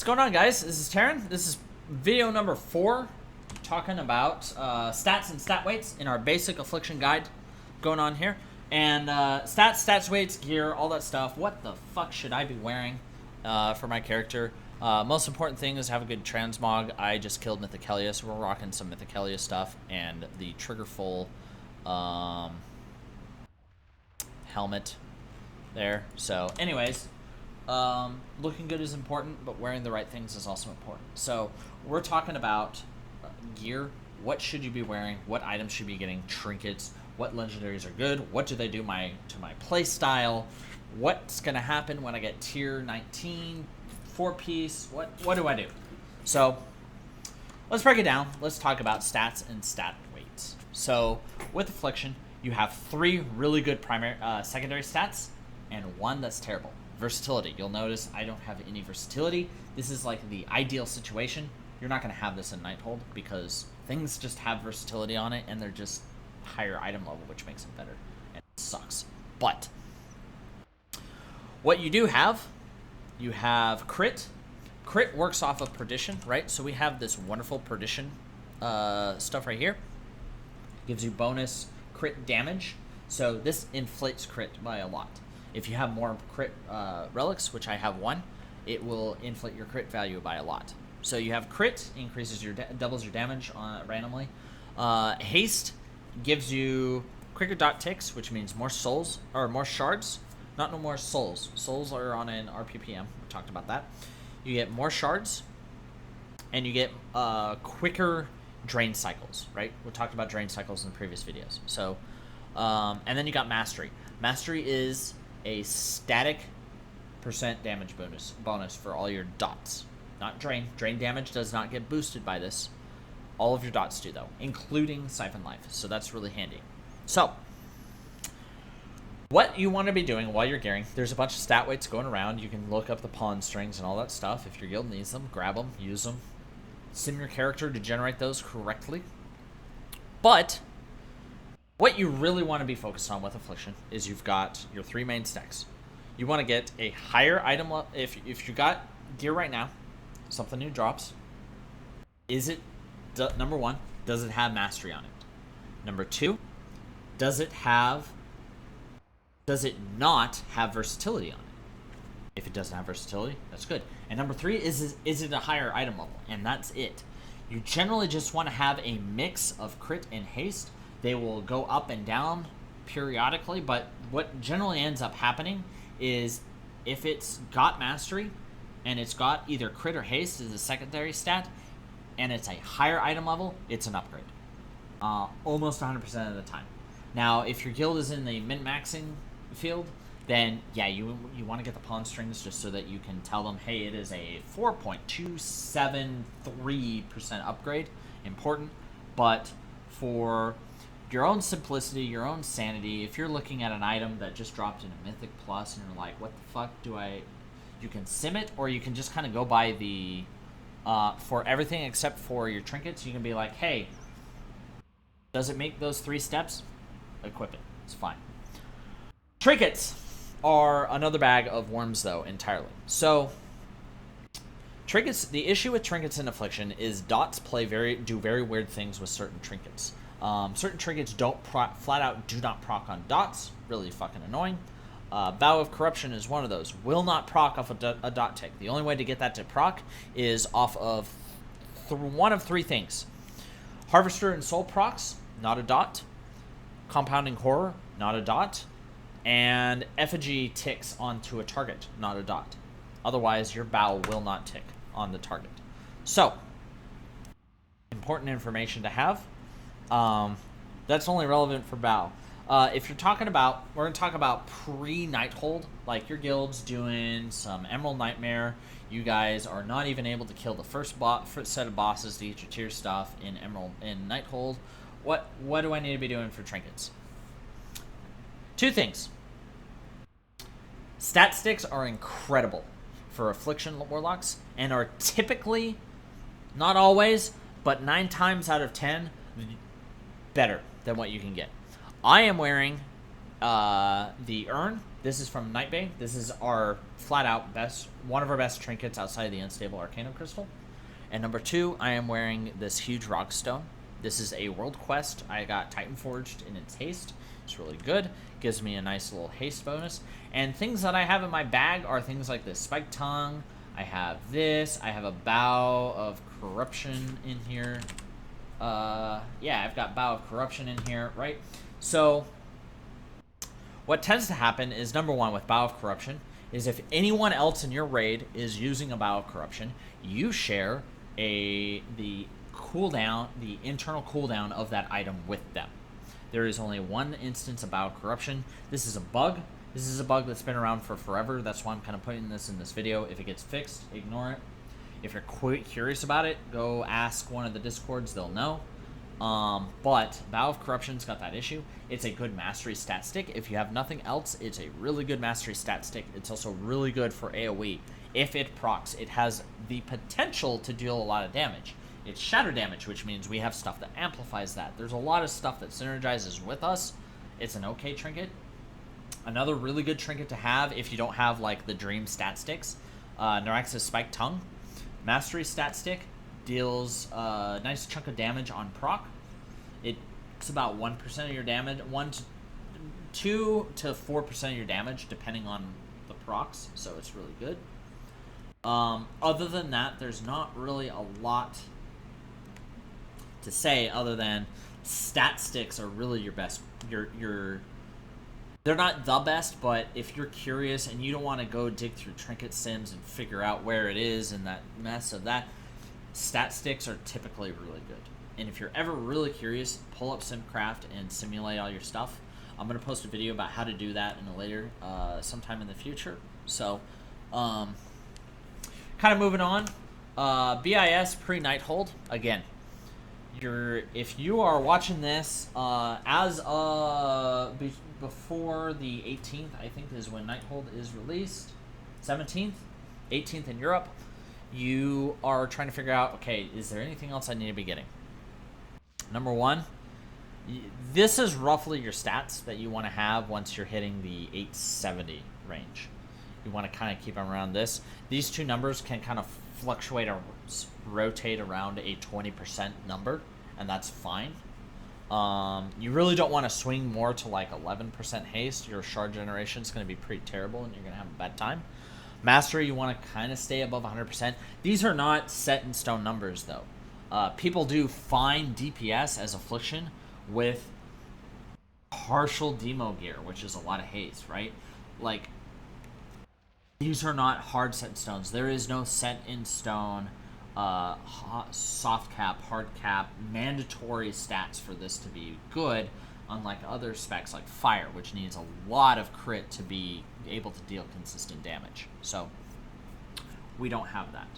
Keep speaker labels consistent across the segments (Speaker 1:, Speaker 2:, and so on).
Speaker 1: What's going on, guys? This is Taryn. This is video number 4, talking about stats and stat weights in our basic Affliction guide going on here. And stats, weights, gear, all that stuff. What the fuck should I be wearing for my character? Most important thing is have a good transmog. I just killed Mythicalia, so we're rocking some Mythicalia stuff and the triggerful helmet there. So anyways, looking good is important, but wearing the right things is also important. So we're talking about gear. What should you be wearing? What items should you be getting? Trinkets. What legendaries are good? What do they do to my play style? What's gonna happen when I get tier 19 4-piece? What do I do? So let's break it down. Let's talk about stats and stat weights. So with Affliction, you have 3 really good primary secondary stats and 1 that's terrible. Versatility. You'll notice I don't have any versatility. This is like the ideal situation. You're not going to have this in Nighthold because things just have versatility on it and they're just higher item level, which makes it better. And it sucks. But what you do have, you have crit. Crit works off of perdition, right? So we have this wonderful perdition stuff right here. Gives you bonus crit damage. So this inflates crit by a lot. If you have more crit relics, which I have 1, it will inflate your crit value by a lot. So you have crit, increases your doubles your damage randomly. Haste gives you quicker dot ticks, which means more souls or more shards. Not no more souls. Souls are on an RPPM. We talked about that. You get more shards, and you get quicker drain cycles. Right? We talked about drain cycles in the previous videos. So, and then you got mastery. Mastery is a static % damage bonus for all your dots. Not drain. Drain damage does not get boosted by this. All of your dots do, though, including Siphon Life. So that's really handy. So what you want to be doing while you're gearing, there's a bunch of stat weights going around. You can look up the pawn strings and all that stuff. If your guild needs them, grab them, use them. Sim your character to generate those correctly. But what you really want to be focused on with Affliction is you've got your 3 main stacks. You want to get a higher item level. If you got gear right now, something new drops. Is it, number 1, does it have mastery on it? Number 2, does it not have versatility on it? If it doesn't have versatility, that's good. And number 3, is it a higher item level? And that's it. You generally just want to have a mix of crit and haste. They will go up and down periodically, but what generally ends up happening is if it's got mastery and it's got either crit or haste as a secondary stat and it's a higher item level, it's an upgrade. Almost 100% of the time. Now, if your guild is in the min-maxing field, then yeah, you want to get the pawn strings just so that you can tell them, hey, it is a 4.273% upgrade. Important. But for your own simplicity, your own sanity, if you're looking at an item that just dropped in a Mythic Plus and you're like, what the fuck do I... You can sim it, or you can just kind of go by the... for everything except for your trinkets, you can be like, hey, does it make those 3 steps? Equip it. It's fine. Trinkets are another bag of worms, though, entirely. So, trinkets... The issue with trinkets in Affliction is dots do very weird things with certain trinkets. Certain trinkets don't flat out do not proc on dots. Really fucking annoying. Bow of Corruption is one of those. Will not proc off a dot tick. The only way to get that to proc is off of one of 3 things. Harvester and Soul procs, not a dot. Compounding Horror, not a dot. And Effigy ticks onto a target, not a dot. Otherwise, your bow will not tick on the target. So, important information to have. That's only relevant for bow. If you're talking about, we're going to talk about pre-Nighthold, like your guild's doing some Emerald Nightmare. You guys are not even able to kill the first set of bosses to get your tier stuff in Nighthold. What do I need to be doing for trinkets? 2 things. Stat sticks are incredible for Affliction Warlocks and are typically, not always, but 9 times out of 10, better than what you can get. I am wearing the urn This is from Nightbane. This is our flat out best, one of our best trinkets outside of the unstable Arcanum Crystal. And number 2, I am wearing this huge rock stone. This is a world quest. I got Titan Forged in its haste. It's really good. Gives me a nice little haste bonus. And things that I have in my bag are things like this spiked tongue. I have this. I have a bow of corruption in here. Yeah, I've got bow of corruption in here, right? So what tends to happen is, number 1, with bow of corruption, is if anyone else in your raid is using a bow of corruption, you share the cooldown, the internal cooldown of that item with them. There is only one instance of bow of corruption. This is a bug. This is a bug that's been around for forever. That's why I'm kind of putting this in this video. If it gets fixed, ignore it. If you're quite curious about it, go ask one of the Discords. They'll know. But Bow of Corruption's got that issue. It's a good mastery stat stick. If you have nothing else, it's a really good mastery stat stick. It's also really good for AoE. If it procs, it has the potential to deal a lot of damage. It's shatter damage, which means we have stuff that amplifies that. There's a lot of stuff that synergizes with us. It's an okay trinket. Another really good trinket to have if you don't have like the dream stat sticks, Norax's Spiked Tongue. Mastery stat stick deals a nice chunk of damage on proc. It's about 1% of your damage, 2 to 4% of your damage, depending on the procs. So it's really good. Other than that, there's not really a lot to say other than stat sticks are really your best. They're not the best, but if you're curious and you don't want to go dig through trinket sims and figure out where it is and that mess of that, stat sticks are typically really good. And if you're ever really curious, pull up SimCraft and simulate all your stuff. I'm going to post a video about how to do that in a later, sometime in the future. So, kind of moving on. BIS pre-Nighthold. Again, if you are watching this before the 18th, I think is when Nighthold is released. 17th, 18th in Europe. You are trying to figure out, okay, is there anything else I need to be getting? Number 1, this is roughly your stats that you want to have once you're hitting the 870 range. You want to kind of keep them around this. These two numbers can kind of fluctuate or rotate around a 20% number, and that's fine. You really don't want to swing more to like 11% haste. Your shard generation is going to be pretty terrible, and you're going to have a bad time. Mastery, you want to kind of stay above 100%. These are not set in stone numbers, though. People do fine DPS as Affliction with partial demo gear, which is a lot of haste, right? Like, these are not hard set in stones. There is no set in stone, soft cap, hard cap, mandatory stats for this to be good, unlike other specs like Fire, which needs a lot of crit to be able to deal consistent damage. So, we don't have that.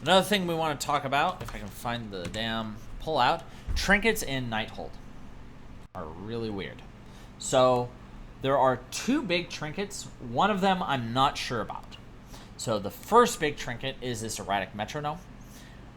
Speaker 1: Another thing we want to talk about, if I can find the damn pullout, trinkets in Nighthold are really weird. So, there are 2 big trinkets. One of them I'm not sure about. So the first big trinket is this erratic metronome.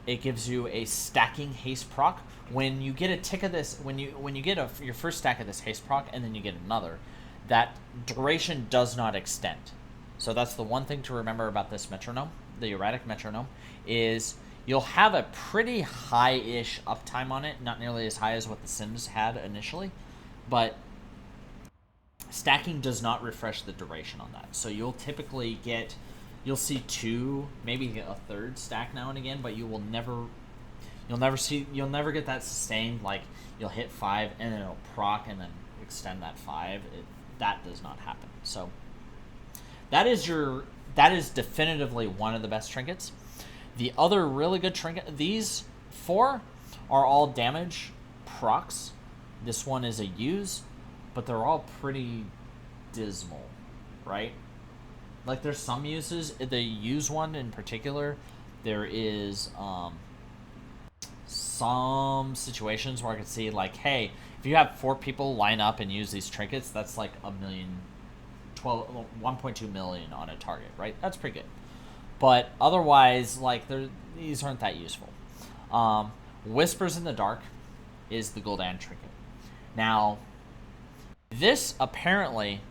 Speaker 1: It gives you a stacking haste proc. When you get a tick of this, when you get your first stack of this haste proc and then you get another, that duration does not extend. So that's the one thing to remember about this metronome, the erratic metronome, is you'll have a pretty high-ish uptime on it, not nearly as high as what the Sims had initially, but stacking does not refresh the duration on that. So you'll typically you'll see 2, maybe a third stack now and again, but you'll never get that sustained, like you'll hit 5 and then it'll proc and then extend that 5. That does not happen. So that is definitively one of the best trinkets. The other really good trinket, these 4 are all damage procs. This one is a use, but they're all pretty dismal, right? Like, there's some uses. The use one in particular, there is some situations where I could see, like, hey, if you have 4 people line up and use these trinkets, that's like 1.2 million on a target, right? That's pretty good. But otherwise, like, these aren't that useful. Whispers in the Dark is the Gul'dan trinket. Now, This apparently,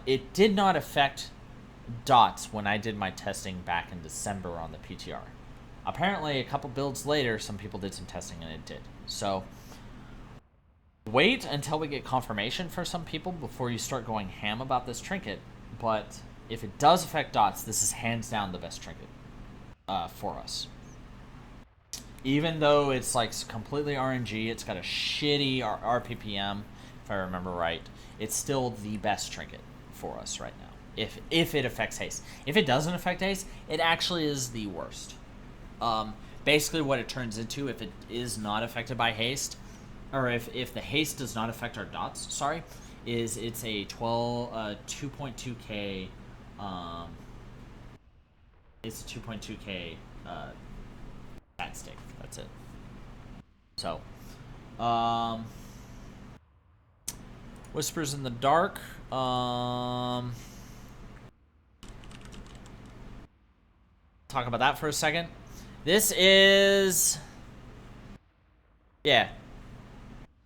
Speaker 1: it did not affect dots when I did my testing back in December on the PTR. Apparently, a couple builds later, some people did some testing and it did. So, wait until we get confirmation for some people before you start going ham about this trinket. But if it does affect dots, this is hands down the best trinket for us. Even though it's like completely RNG, it's got a shitty RPPM, if I remember right. It's still the best trinket for us right now. If it affects haste. If it doesn't affect haste, it actually is the worst. Basically what it turns into, if it is not affected by haste, or if the haste does not affect our dots, sorry, is it's a 2.2k, it's a 2.2k stat stick. That's it. So, Whispers in the Dark. Talk about that for a second. This is... Yeah.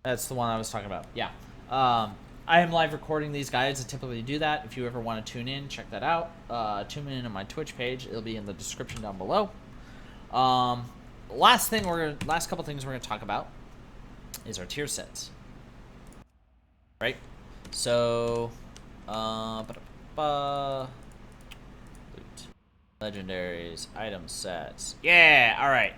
Speaker 1: That's the one I was talking about. Yeah. I am live recording these guides. I typically do that. If you ever want to tune in, check that out. Tune in on my Twitch page. It'll be in the description down below. Last couple things we're gonna talk about is our tier sets. Right? So, loot, legendaries, item sets. Yeah, all right,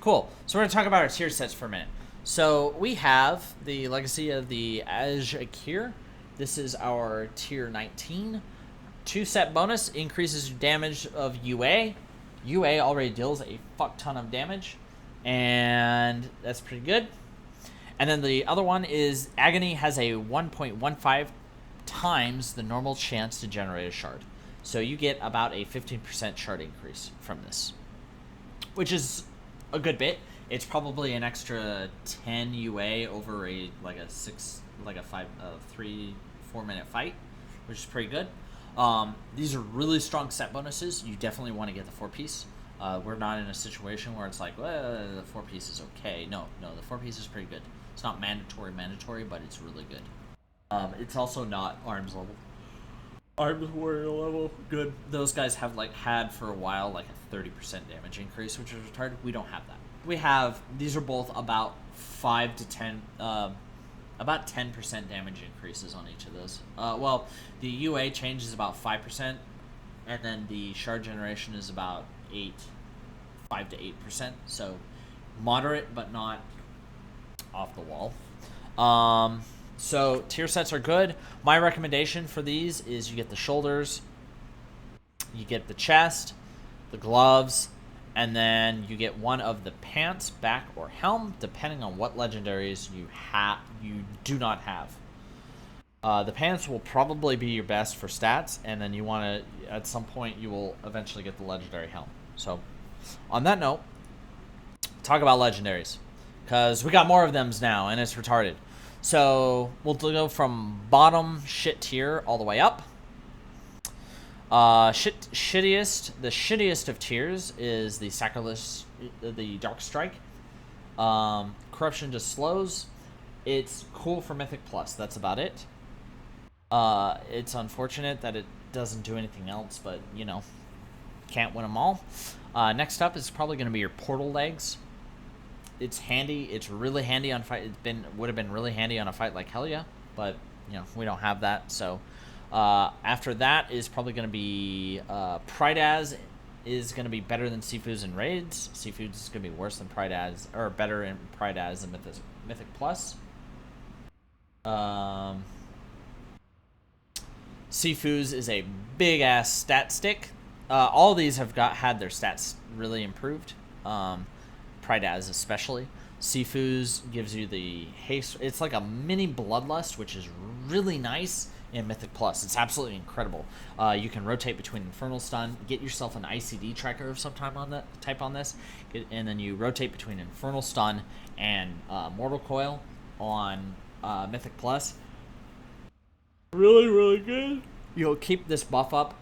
Speaker 1: cool. So we're gonna talk about our tier sets for a minute. So we have the Legacy of the Ajikir. This is our tier 19. 2-set bonus increases damage of UA. UA already deals a fuck ton of damage, and that's pretty good. And then the other one is Agony has a 1.15 times the normal chance to generate a shard. So you get about a 15% shard increase from this, which is a good bit. It's probably an extra 10 UA over a 3-4 minute fight, which is pretty good. These are really strong set bonuses. You definitely want to get the 4-piece. We're not in a situation where it's like, well, the 4-piece is okay. No, the 4-piece is pretty good. It's not mandatory, but it's really good. It's also not arms level. Arms warrior level, good. Those guys have had for a while a 30% damage increase, which is retarded. We don't have that. We have, these are both about 5 to 10, about 10% damage increases on each of those. Well, the UA change is about 5%, and then the shard generation is about 5 to 8%. So moderate, but not off the wall. So tier sets are good. My recommendation for these is you get the shoulders, you get the chest, the gloves, and then you get one of the pants, back, or helm, depending on what legendaries you do not have. The pants will probably be your best for stats, and then you want to, at some point, you will eventually get the legendary helm. So, on that note, talk about legendaries, because we got more of them now, and it's retarded. So, we'll go from bottom shit tier all the way up. The shittiest of tiers is the Sacrilegious, the Dark Strike. Corruption just slows. It's cool for Mythic Plus. That's about it. It's unfortunate that it doesn't do anything else, but can't win them all. Next up is probably going to be your Portal Legs. It's handy. It's really handy on fight. Would have been really handy on a fight like Helya, but we don't have that. So after that is probably going to be Prydaz is going to be better than Sifu's in raids. Sifu's is going to be worse than Prydaz, or better in Prydaz and Mythic Plus. Sifu's is a big ass stat stick. All these have had their stats really improved. Prydaz especially. Sifu's gives you the haste. It's like a mini Bloodlust, which is really nice in Mythic Plus. It's absolutely incredible. You can rotate between Infernal Stun, get yourself an ICD tracker of some type on this, and then you rotate between Infernal Stun and Mortal Coil on Mythic Plus. Really, really good. You'll keep this buff up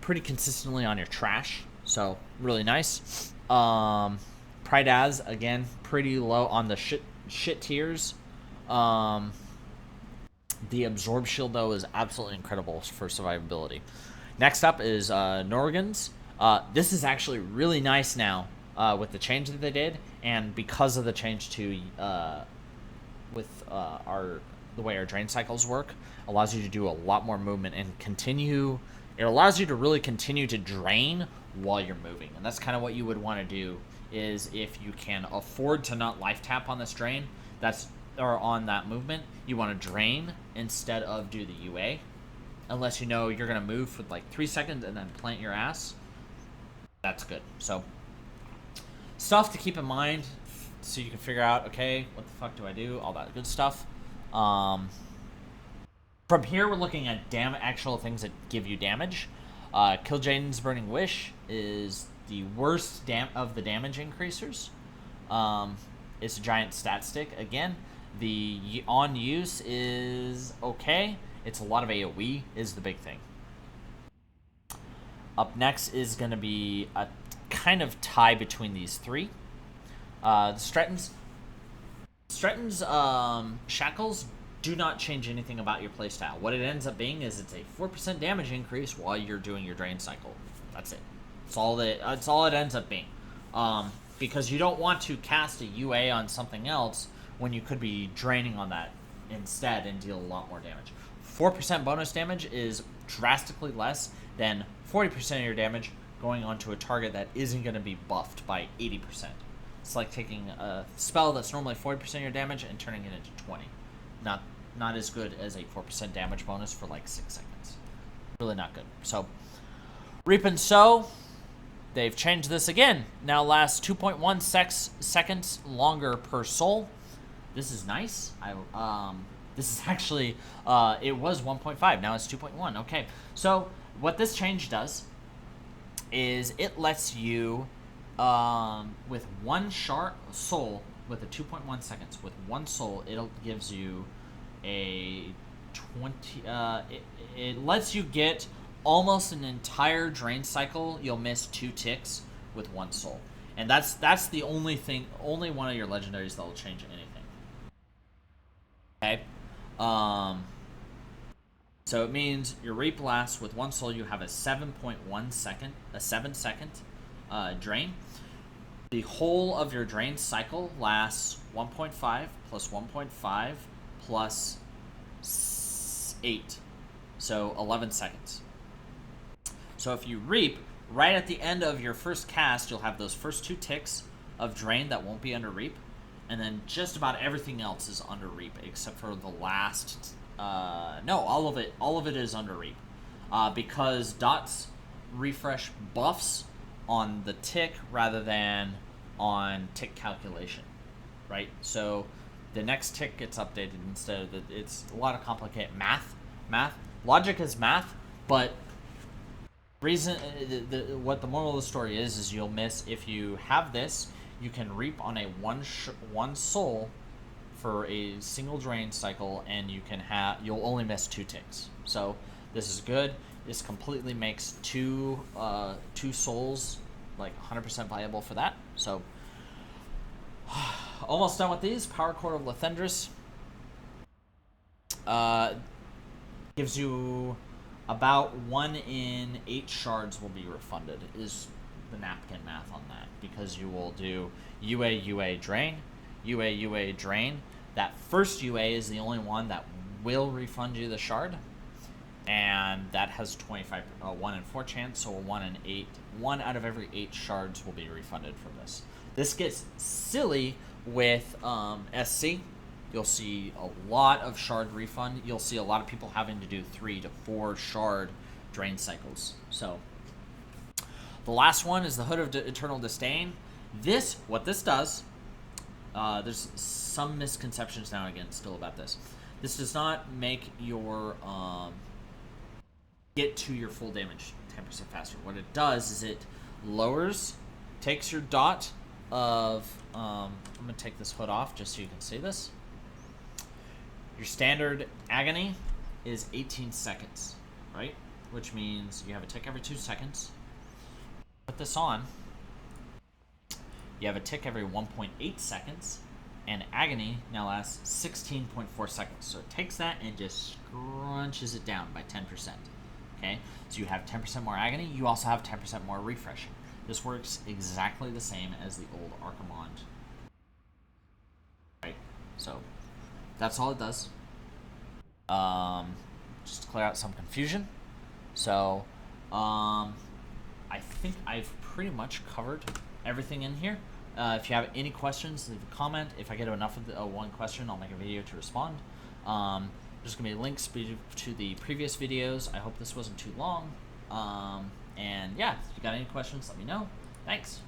Speaker 1: pretty consistently on your trash, so really nice. Prydaz, again, pretty low on the shit tiers. The Absorb Shield, though, is absolutely incredible for survivability. Next up is Norgans. This is actually really nice now with the change that they did, and because of the change to the way our drain cycles work, allows you to do a lot more movement and continue. It allows you to really continue to drain while you're moving, and that's kind of what you would want to do. Is if you can afford to not life tap on this drain, or on that movement, you want to drain instead of do the UA, unless you know you're gonna move for like 3 seconds and then plant your ass. That's good. So stuff to keep in mind so you can figure out, okay, what the fuck do I do? All that good stuff. From here, we're looking at actual things that give you damage. Kill Jaden's Burning Wish is the worst of the damage increasers. It's a giant stat stick. Again, the on use is okay. It's a lot of AoE is the big thing. Up next is going to be a kind of tie between these three. The Stretton's Shackles do not change anything about your playstyle. What it ends up being is it's a 4% damage increase while you're doing your drain cycle. That's it. That's all it ends up being. Because you don't want to cast a UA on something else when you could be draining on that instead and deal a lot more damage. 4% bonus damage is drastically less than 40% of your damage going onto a target that isn't going to be buffed by 80%. It's like taking a spell that's normally 40% of your damage and turning it into 20. Not as good as a 4% damage bonus for like 6 seconds. Really not good. So, Reap and Sow, they've changed this again. Now lasts 2.1 seconds longer per soul. This is nice. This is actually, it was 1.5. Now it's 2.1. Okay. So what this change does is it lets you, with one soul, with a 2.1 seconds, with one soul, it gives you a 20, it lets you get almost an entire drain cycle. You'll miss 2 ticks with one soul. And that's the only one of your legendaries that will change anything. Okay. So it means your Reap lasts with one soul. You have a 7.1 second, a 7 second drain. The whole of your drain cycle lasts 1.5 plus 1.5 plus 8, so 11 seconds. So if you Reap, right at the end of your first cast, you'll have those first 2 ticks of drain that won't be under Reap, and then just about everything else is under Reap except for the last. No, all of it is under Reap, because dots refresh buffs on the tick rather than on tick calculation, right? So the next tick gets updated instead of it's a lot of complicated math. Logic is math, but what the moral of the story is you'll miss if you have this. You can Reap on a one soul for a single drain cycle, and you'll only miss 2 ticks. So this is good. This completely makes two souls like 100% viable for that. So almost done with these. Power Core of Lethendris gives you about 1 in 8 shards will be refunded, is the napkin math on that, because you will do UA drain, UA drain. That first UA is the only one that will refund you the shard, and that has 1 in 4 chance, so 1 in 8. 1 out of every 8 shards will be refunded from this. This gets silly with SC. You'll see a lot of shard refund. You'll see a lot of people having to do 3 to 4 shard drain cycles. So the last one is the Hood of Eternal Disdain. What this does, there's some misconceptions now again still about this. This does not make your get to your full damage 10% faster. What it does is it takes your dot of, I'm going to take this hood off just so you can see this. Your standard agony is 18 seconds, right? Which means you have a tick every 2 seconds. Put this on, you have a tick every 1.8 seconds, and agony now lasts 16.4 seconds. So it takes that and just scrunches it down by 10%. Okay, so you have 10% more agony. You also have 10% more refreshing. This works exactly the same as the old Archimond. Right, so that's all it does. Just to clear out some confusion. So, I think I've pretty much covered everything in here. If you have any questions, leave a comment. If I get enough of the one question, I'll make a video to respond. There's going to be links to the previous videos. I hope this wasn't too long. And yeah, if you got any questions, let me know. Thanks.